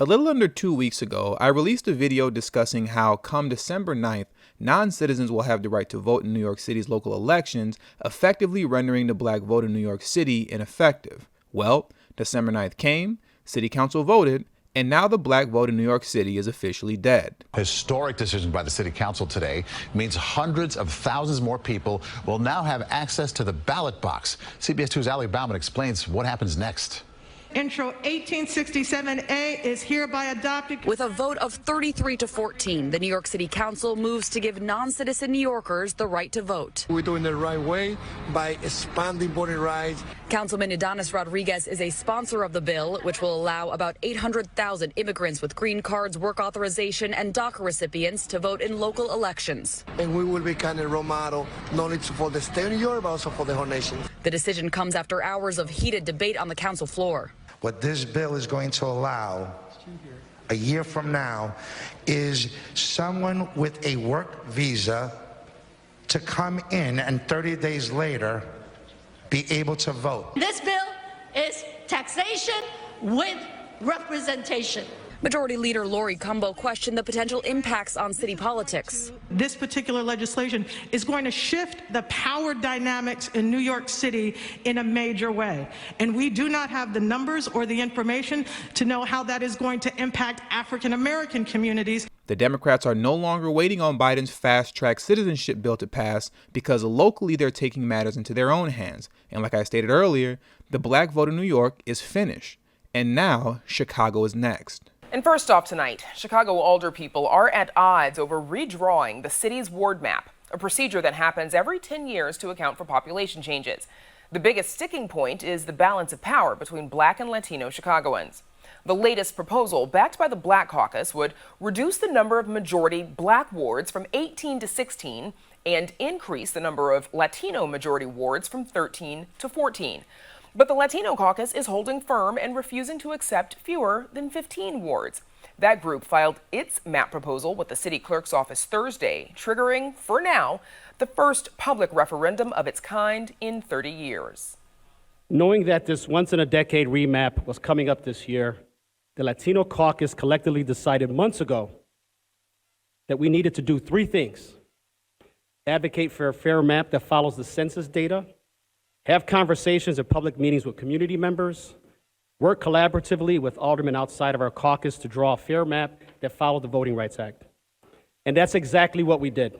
A little under 2 weeks ago, I released a video discussing how, come December 9th, non-citizens will have the right to vote in New York City's local elections, effectively rendering the black vote in New York City ineffective. Well, December 9th came, City Council voted, and now the black vote in New York City is officially dead. Historic decision by the City Council today means hundreds of thousands more people will now have access to the ballot box. CBS 2's Ali Bauman explains what happens next. Intro 1867A is hereby adopted. With a vote of 33-14, the New York City Council moves to give non-citizen New Yorkers the right to vote. We're doing it the right way by expanding voting rights. Councilman Adonis Rodriguez is a sponsor of the bill, which will allow about 800,000 immigrants with green cards, work authorization, and DACA recipients to vote in local elections. And we will be kind of role model, not only for the state of New York, but also for the whole nation. The decision comes after hours of heated debate on the council floor. What this bill is going to allow a year from now is someone with a work visa to come in and 30 days later be able to vote. This bill is taxation with representation. Majority Leader Lori Cumbo questioned the potential impacts on city politics. This particular legislation is going to shift the power dynamics in New York City in a major way. And we do not have the numbers or the information to know how that is going to impact African American communities. The Democrats are no longer waiting on Biden's fast-track citizenship bill to pass because locally they're taking matters into their own hands. And like I stated earlier, the black vote in New York is finished. And now Chicago is next. And first off tonight, Chicago alderpeople are at odds over redrawing the city's ward map, a procedure that happens every 10 years to account for population changes. The biggest sticking point is the balance of power between black and Latino Chicagoans. The latest proposal, backed by the Black Caucus, would reduce the number of majority black wards from 18 to 16 and increase the number of Latino majority wards from 13 to 14. But the Latino caucus is holding firm and refusing to accept fewer than 15 wards. That group filed its map proposal with the city clerk's office Thursday, triggering, for now, the first public referendum of its kind in 30 years. Knowing that this once-in-a-decade remap was coming up this year, the Latino caucus collectively decided months ago that we needed to do three things: advocate for a fair map that follows the census data, have conversations at public meetings with community members, work collaboratively with aldermen outside of our caucus to draw a fair map that followed the Voting Rights Act. And that's exactly what we did.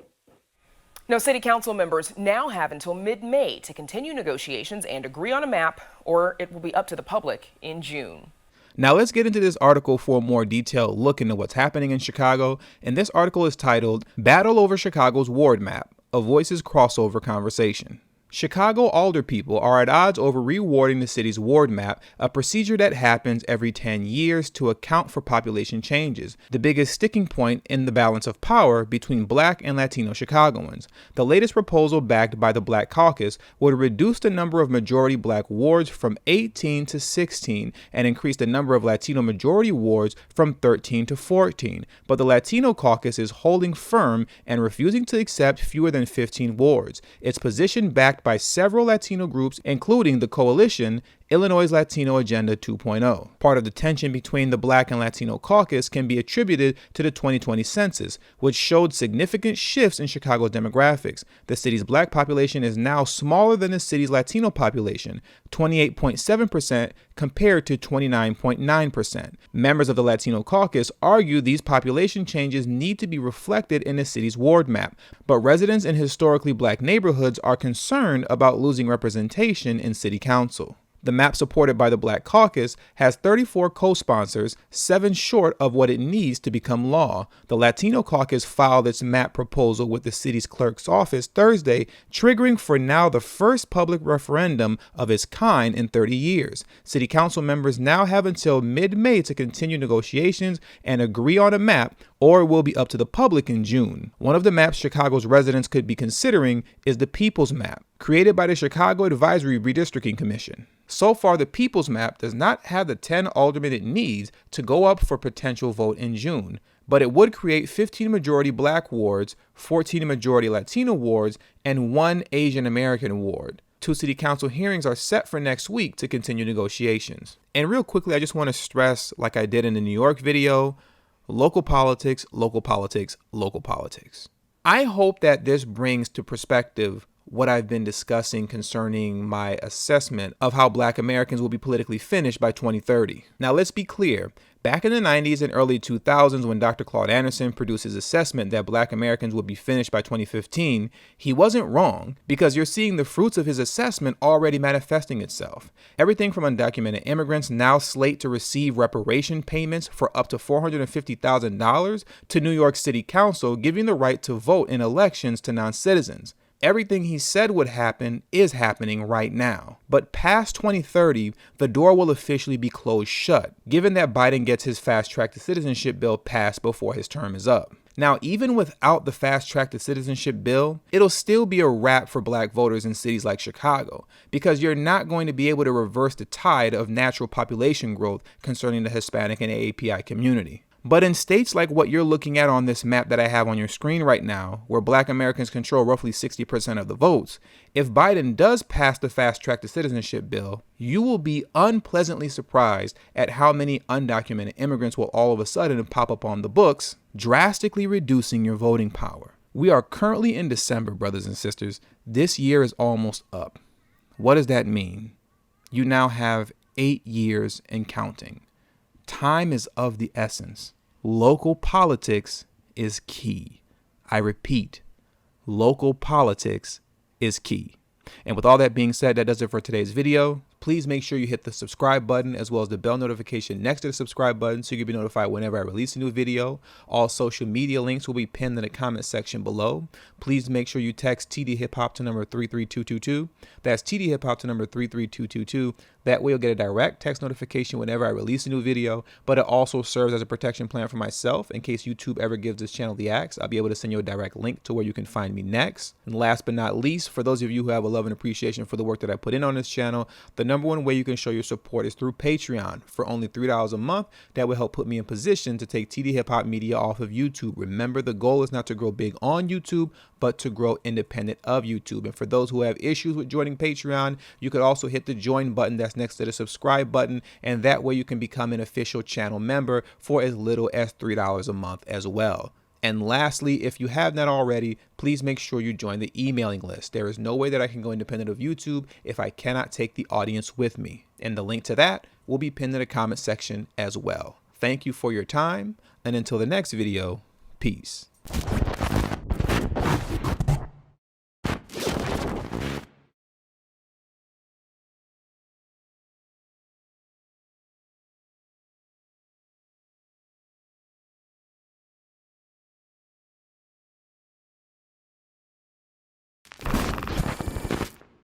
Now, city council members now have until mid-May to continue negotiations and agree on a map, or it will be up to the public in June. Now let's get into this article for a more detailed look into what's happening in Chicago. And this article is titled, "Battle Over Chicago's Ward Map, a Voices Crossover Conversation." Chicago alderpeople are at odds over rewarding the city's ward map, a procedure that happens every 10 years to account for population changes, the biggest sticking point in the balance of power between black and Latino Chicagoans. The latest proposal, backed by the Black Caucus, would reduce the number of majority black wards from 18 to 16 and increase the number of Latino majority wards from 13 to 14. But the Latino caucus is holding firm and refusing to accept fewer than 15 wards. Its position, backed by several Latino groups, including the coalition Illinois Latino Agenda 2.0. Part of the tension between the Black and Latino caucus can be attributed to the 2020 census, which showed significant shifts in Chicago's demographics. The city's black population is now smaller than the city's Latino population, 28.7% compared to 29.9%. Members of the Latino caucus argue these population changes need to be reflected in the city's ward map, but residents in historically black neighborhoods are concerned about losing representation in city council. The map, supported by the Black Caucus, has 34 co-sponsors, 7 short of what it needs to become law. The Latino caucus filed its map proposal with the city's clerk's office Thursday, triggering for now the first public referendum of its kind in 30 years. City council members now have until mid-May to continue negotiations and agree on a map, or it will be up to the public in June. One of the maps Chicago's residents could be considering is the People's Map, created by the Chicago Advisory Redistricting Commission. So far, the People's Map does not have the 10 aldermen it needs to go up for potential vote in June, but it would create 15 majority black wards, 14 majority Latino wards, and 1 Asian American ward. 2 city council hearings are set for next week to continue negotiations. And real quickly, I just want to stress, like I did in the New York video, local politics, local politics, local politics. I hope that this brings to perspective what I've been discussing concerning my assessment of how Black Americans will be politically finished by 2030. Now, let's be clear. Back in the 90s and early 2000s, when Dr. Claude Anderson produced his assessment that Black Americans would be finished by 2015, he wasn't wrong, because you're seeing the fruits of his assessment already manifesting itself. Everything from undocumented immigrants now slate to receive reparation payments for up to $450,000 to New York City Council giving the right to vote in elections to non-citizens. Everything he said would happen is happening right now. But past 2030, the door will officially be closed shut, given that Biden gets his Fast Track to Citizenship bill passed before his term is up. Now, even without the Fast Track to Citizenship bill, it'll still be a wrap for Black voters in cities like Chicago, because you're not going to be able to reverse the tide of natural population growth concerning the Hispanic and AAPI community. But in states like what you're looking at on this map that I have on your screen right now, where Black Americans control roughly 60% of the votes, if Biden does pass the Fast Track to Citizenship bill, you will be unpleasantly surprised at how many undocumented immigrants will all of a sudden pop up on the books, drastically reducing your voting power. We are currently in December, brothers and sisters. This year is almost up. What does that mean? You now have 8 years and counting. Time is of the essence. Local politics is key. I repeat, local politics is key. And with all that being said, that does it for today's video. Please make sure you hit the subscribe button as well as the bell notification next to the subscribe button so you can be notified whenever I release a new video. All social media links will be pinned in the comment section below. Please make sure you text tdhiphop to number 33222. That's tdhiphop to number 33222. That way you'll get a direct text notification whenever I release a new video, but it also serves as a protection plan for myself in case YouTube ever gives this channel the axe. I'll be able to send you a direct link to where you can find me next. And last but not least, for those of you who have a love and appreciation for the work that I put in on this channel, the number one way you can show your support is through Patreon for only $3 a month. That will help put me in position to take TD Hip Hop Media off of YouTube. Remember, the goal is not to grow big on YouTube, but to grow independent of YouTube. And for those who have issues with joining Patreon, you could also hit the join button that's next to the subscribe button, and that way you can become an official channel member for as little as $3 a month as well. And lastly, if you have not already, please make sure you join the emailing list. There is no way that I can go independent of YouTube if I cannot take the audience with me. And the link to that will be pinned in the comment section as well. Thank you for your time, and until the next video, peace.